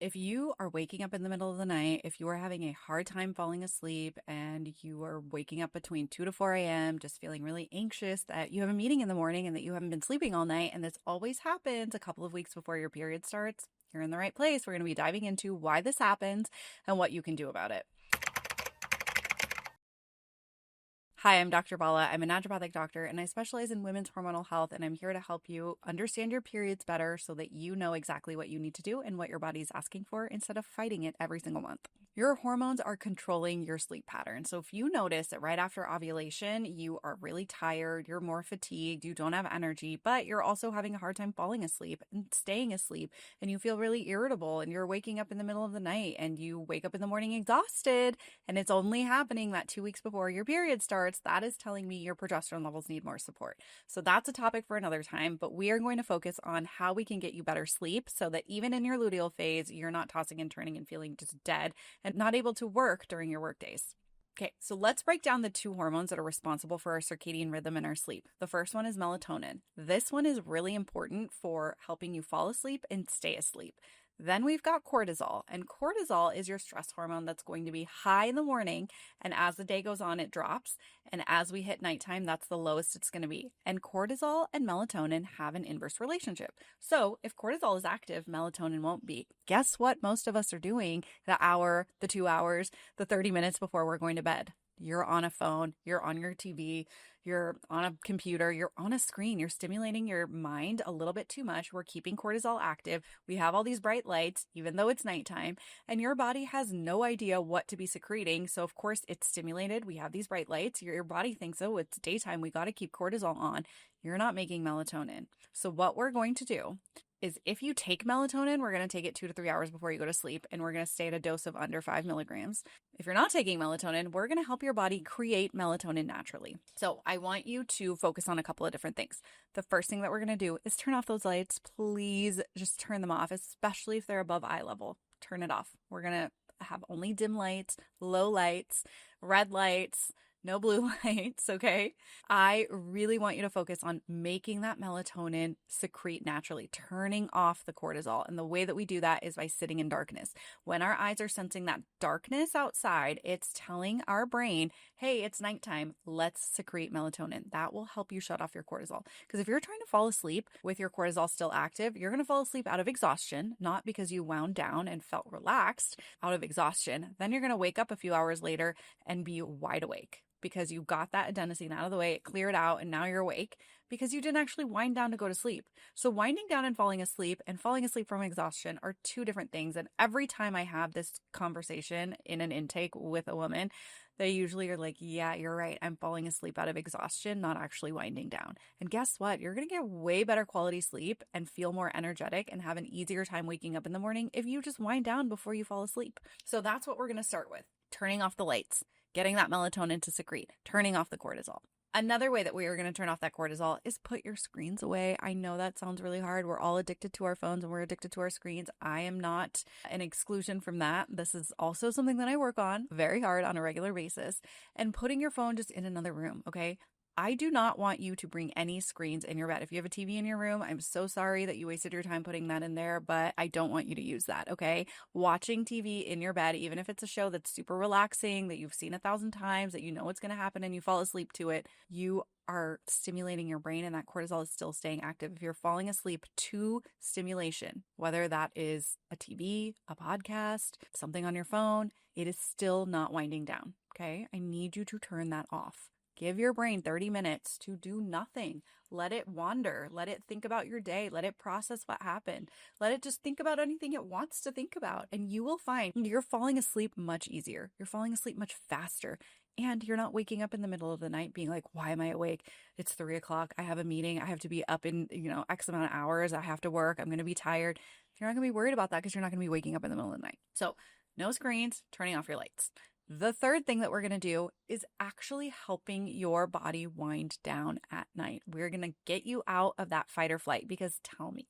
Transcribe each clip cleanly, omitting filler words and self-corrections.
If you are waking up in the middle of the night, if you are having a hard time falling asleep and you are waking up between 2 to 4 a.m., just feeling really anxious that you have a meeting in the morning and that you haven't been sleeping all night, and this always happens a couple of weeks before your period starts, you're in the right place. We're going to be diving into why this happens and what you can do about it. Hi, I'm Dr. Bala. I'm a naturopathic doctor and I specialize in women's hormonal health, and I'm here to help you understand your periods better so that you know exactly what you need to do and what your body is asking for instead of fighting it every single month. Your hormones are controlling your sleep pattern. So if you notice that right after ovulation, you are really tired, you're more fatigued, you don't have energy, but you're also having a hard time falling asleep and staying asleep, and you feel really irritable and you're waking up in the middle of the night and you wake up in the morning exhausted, and it's only happening that 2 weeks before your period starts, that is telling me your progesterone levels need more support. So that's a topic for another time, but we are going to focus on how we can get you better sleep so that even in your luteal phase, you're not tossing and turning and feeling just dead and not able to work during your work days. Okay, so let's break down the two hormones that are responsible for our circadian rhythm and our sleep. The first one is melatonin. This one is really important for helping you fall asleep and stay asleep. Then we've got cortisol, and cortisol is your stress hormone that's going to be high in the morning, and as the day goes on, it drops, and as we hit nighttime, that's the lowest it's going to be. And cortisol and melatonin have an inverse relationship. So if cortisol is active, melatonin won't be. Guess what most of us are doing the hour, the 2 hours, the 30 minutes before we're going to bed? You're on a phone, you're on your TV, you're on a computer, you're on a screen, you're stimulating your mind a little bit too much. We're keeping cortisol active. We have all these bright lights, even though it's nighttime, and your body has no idea what to be secreting. So of course it's stimulated. We have these bright lights. Your body thinks, oh, it's daytime. We got to keep cortisol on. You're not making melatonin. So what we're going to do is if you take melatonin, we're going to take it 2 to 3 hours before you go to sleep, and we're going to stay at a dose of under 5 milligrams. If you're not taking melatonin, we're going to help your body create melatonin naturally. So I want you to focus on a couple of different things. The first thing that we're going to do is turn off those lights. Please just turn them off, especially if they're above eye level. Turn it off. We're going to have only dim lights, low lights, red lights, no blue lights, okay? I really want you to focus on making that melatonin secrete naturally, turning off the cortisol. And the way that we do that is by sitting in darkness. When our eyes are sensing that darkness outside, it's telling our brain, hey, it's nighttime, let's secrete melatonin. That will help you shut off your cortisol. Because if you're trying to fall asleep with your cortisol still active, you're going to fall asleep out of exhaustion, not because you wound down and felt relaxed, out of exhaustion. Then you're going to wake up a few hours later and be wide awake, because you got that adenosine out of the way, it cleared out, and now you're awake because you didn't actually wind down to go to sleep. So winding down and falling asleep from exhaustion are two different things. And every time I have this conversation in an intake with a woman, they usually are like, yeah, you're right. I'm falling asleep out of exhaustion, not actually winding down. And guess what? You're going to get way better quality sleep and feel more energetic and have an easier time waking up in the morning if you just wind down before you fall asleep. So that's what we're going to start with. Turning off the lights, getting that melatonin to secrete, turning off the cortisol. Another way that we are going to turn off that cortisol is put your screens away. I know that sounds really hard. We're all addicted to our phones and we're addicted to our screens. I am not an exclusion from that. This is also something that I work on very hard on a regular basis. And putting your phone just in another room, okay? I do not want you to bring any screens in your bed. If you have a TV in your room, I'm so sorry that you wasted your time putting that in there, but I don't want you to use that, okay? Watching TV in your bed, even if it's a show that's super relaxing, that you've seen 1,000 times, that you know what's going to happen and you fall asleep to it, you are stimulating your brain and that cortisol is still staying active. If you're falling asleep to stimulation, whether that is a TV, a podcast, something on your phone, it is still not winding down, okay? I need you to turn that off. Give your brain 30 minutes to do nothing. Let it wander. Let it think about your day. Let it process what happened. Let it just think about anything it wants to think about. And you will find you're falling asleep much easier. You're falling asleep much faster. And you're not waking up in the middle of the night being like, why am I awake? It's 3 o'clock. I have a meeting. I have to be up in, X amount of hours. I have to work. I'm going to be tired. You're not going to be worried about that because you're not going to be waking up in the middle of the night. So no screens, turning off your lights. The third thing that we're going to do is actually helping your body wind down at night. We're going to get you out of that fight or flight, because tell me,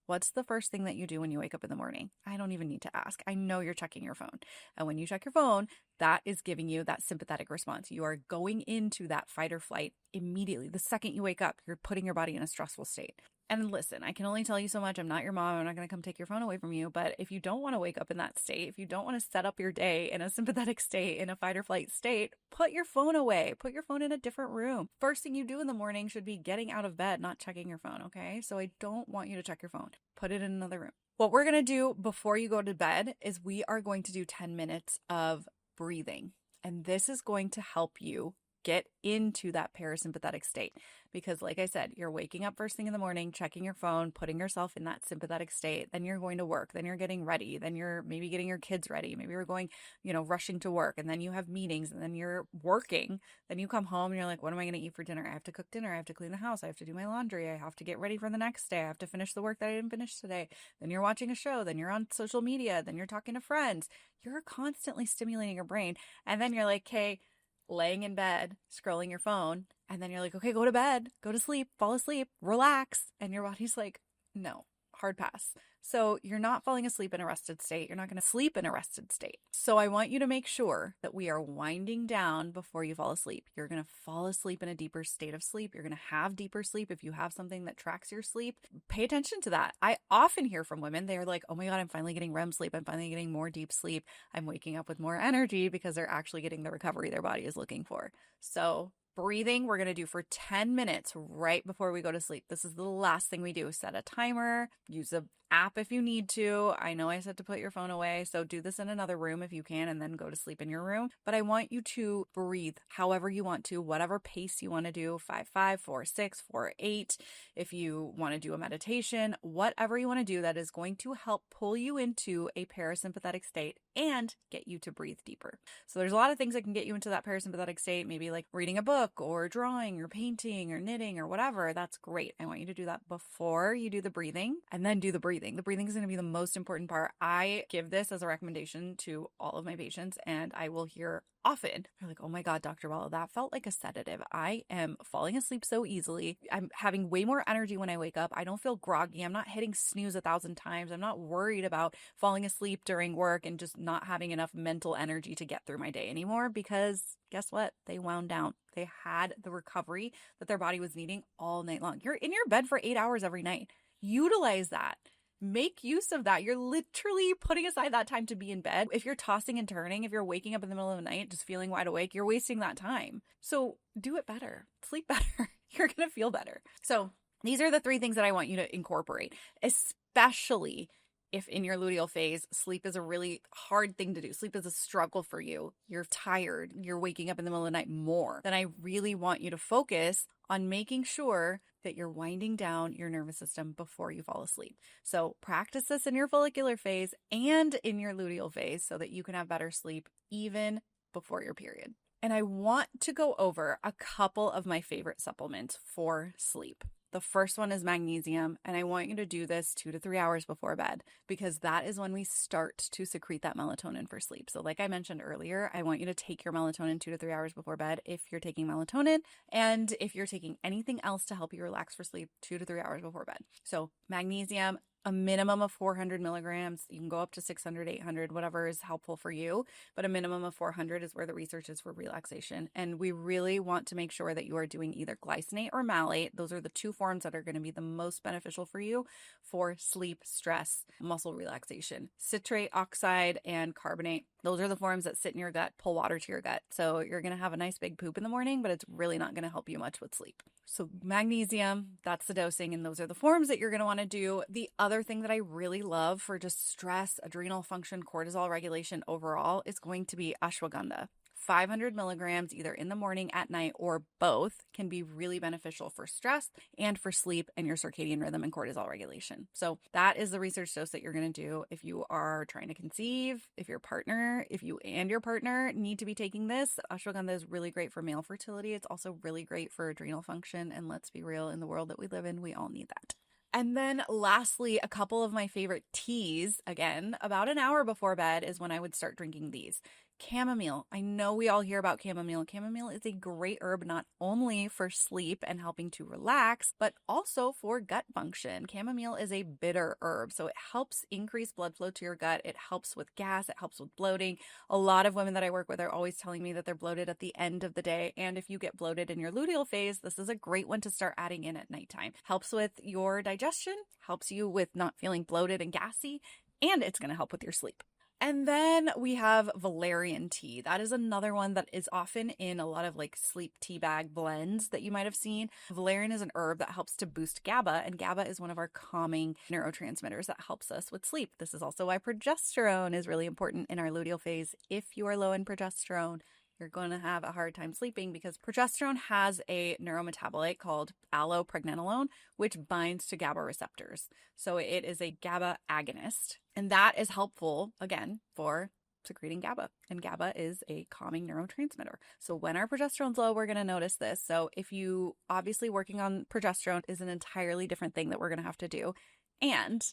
what's the first thing that you do when you wake up in the morning? I don't even need to ask. I know you're checking your phone. And when you check your phone, that is giving you that sympathetic response. You are going into that fight or flight immediately. The second you wake up, you're putting your body in a stressful state. And listen, I can only tell you so much. I'm not your mom. I'm not going to come take your phone away from you. But if you don't want to wake up in that state, if you don't want to set up your day in a sympathetic state, in a fight or flight state, put your phone away. Put your phone in a different room. First thing you do in the morning should be getting out of bed, not checking your phone, okay? So I don't want you to check your phone. Put it in another room. What we're going to do before you go to bed is we are going to do 10 minutes of breathing. And this is going to help you get into that parasympathetic state. Because like I said, you're waking up first thing in the morning, checking your phone, putting yourself in that sympathetic state. Then you're going to work. Then you're getting ready. Then you're maybe getting your kids ready. Maybe you're going, rushing to work. And then you have meetings and then you're working. Then you come home and you're like, what am I going to eat for dinner? I have to cook dinner. I have to clean the house. I have to do my laundry. I have to get ready for the next day. I have to finish the work that I didn't finish today. Then you're watching a show. Then you're on social media. Then you're talking to friends. You're constantly stimulating your brain. And then you're like, hey, laying in bed, scrolling your phone, and then you're like, okay, go to bed, go to sleep, fall asleep, relax. And your body's like, no, hard pass. So you're not falling asleep in a rested state. You're not going to sleep in a rested state. So I want you to make sure that we are winding down before you fall asleep. You're going to fall asleep in a deeper state of sleep. You're going to have deeper sleep. If you have something that tracks your sleep, pay attention to that. I often hear from women, they're like, oh my God, I'm finally getting REM sleep. I'm finally getting more deep sleep. I'm waking up with more energy because they're actually getting the recovery their body is looking for. So breathing, we're going to do for 10 minutes right before we go to sleep. This is the last thing we do. Set a timer, use an app if you need to. I know I said to put your phone away, so do this in another room if you can and then go to sleep in your room. But I want you to breathe however you want to, whatever pace you want to do, 5-5, 4-6, 4-8. If you want to do a meditation, whatever you want to do that is going to help pull you into a parasympathetic state and get you to breathe deeper. So there's a lot of things that can get you into that parasympathetic state, maybe like reading a book or drawing or painting or knitting or whatever. That's great. I want you to do that before you do the breathing and then do the breathing. The breathing is going to be the most important part. I give this as a recommendation to all of my patients, and I will hear often, they're like, oh my God, Dr. Bala, that felt like a sedative. I am falling asleep so easily. I'm having way more energy when I wake up. I don't feel groggy. I'm not hitting snooze 1,000 times. I'm not worried about falling asleep during work and just not having enough mental energy to get through my day anymore, because guess what? They wound down. They had the recovery that their body was needing all night long. You're in your bed for 8 hours every night. Utilize that. Make use of that. You're literally putting aside that time to be in bed. If you're tossing and turning, if you're waking up in the middle of the night just feeling wide awake, you're wasting that time. So do it better. Sleep better. You're going to feel better. So these are the 3 things that I want you to incorporate, especially if in your luteal phase, sleep is a really hard thing to do. Sleep is a struggle for you. You're tired. You're waking up in the middle of the night more. Then I really want you to focus on making sure that you're winding down your nervous system before you fall asleep. So practice this in your follicular phase and in your luteal phase so that you can have better sleep even before your period. And I want to go over a couple of my favorite supplements for sleep. The first one is magnesium, and I want you to do this 2 to 3 hours before bed, because that is when we start to secrete that melatonin for sleep. So like I mentioned earlier, I want you to take your melatonin 2 to 3 hours before bed if you're taking melatonin, and if you're taking anything else to help you relax for sleep, 2 to 3 hours before bed. So magnesium, a minimum of 400 milligrams. You can go up to 600, 800, whatever is helpful for you. But a minimum of 400 is where the research is for relaxation. And we really want to make sure that you are doing either glycinate or malate. Those are the 2 forms that are going to be the most beneficial for you for sleep, stress, muscle relaxation. Citrate, oxide, and carbonate. Those are the forms that sit in your gut, pull water to your gut. So you're going to have a nice big poop in the morning, but it's really not going to help you much with sleep. So magnesium, that's the dosing, and those are the forms that you're going to want to do. The other thing that I really love for just stress, adrenal function, cortisol regulation overall is going to be ashwagandha. 500 milligrams either in the morning, at night, or both can be really beneficial for stress and for sleep and your circadian rhythm and cortisol regulation. So that is the research dose that you're going to do if you are trying to conceive, if you and your partner need to be taking this. Ashwagandha is really great for male fertility. It's also really great for adrenal function. And let's be real, in the world that we live in, we all need that. And then lastly, a couple of my favorite teas, again, about an hour before bed is when I would start drinking these. Chamomile. I know we all hear about chamomile. Chamomile is a great herb not only for sleep and helping to relax, but also for gut function. Chamomile is a bitter herb, so it helps increase blood flow to your gut. It helps with gas. It helps with bloating. A lot of women that I work with are always telling me that they're bloated at the end of the day. And if you get bloated in your luteal phase, this is a great one to start adding in at nighttime. Helps with your digestion, helps you with not feeling bloated and gassy, and it's going to help with your sleep. And then we have valerian tea. That is another one that is often in a lot of like sleep tea bag blends that you might have seen. Valerian is an herb that helps to boost GABA, and GABA is one of our calming neurotransmitters that helps us with sleep. This is also why progesterone is really important in our luteal phase. If you are low in progesterone, you're going to have a hard time sleeping because progesterone has a neurometabolite called allopregnanolone, which binds to GABA receptors. So it is a GABA agonist, and that is helpful, again, for secreting GABA. And GABA is a calming neurotransmitter. So when our progesterone's low, we're going to notice this. So if you, obviously working on progesterone is an entirely different thing that we're going to have to do. And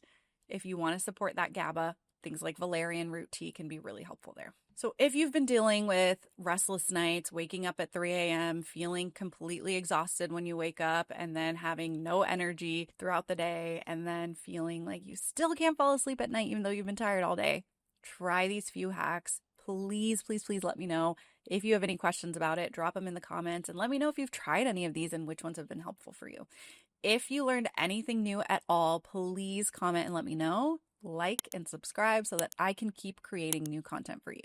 if you want to support that GABA, things like valerian root tea can be really helpful there. So if you've been dealing with restless nights, waking up at 3 a.m., feeling completely exhausted when you wake up, and then having no energy throughout the day, and then feeling like you still can't fall asleep at night even though you've been tired all day, try these few hacks. Please, please, please let me know. If you have any questions about it, drop them in the comments and let me know if you've tried any of these and which ones have been helpful for you. If you learned anything new at all, please comment and let me know. Like and subscribe so that I can keep creating new content for you.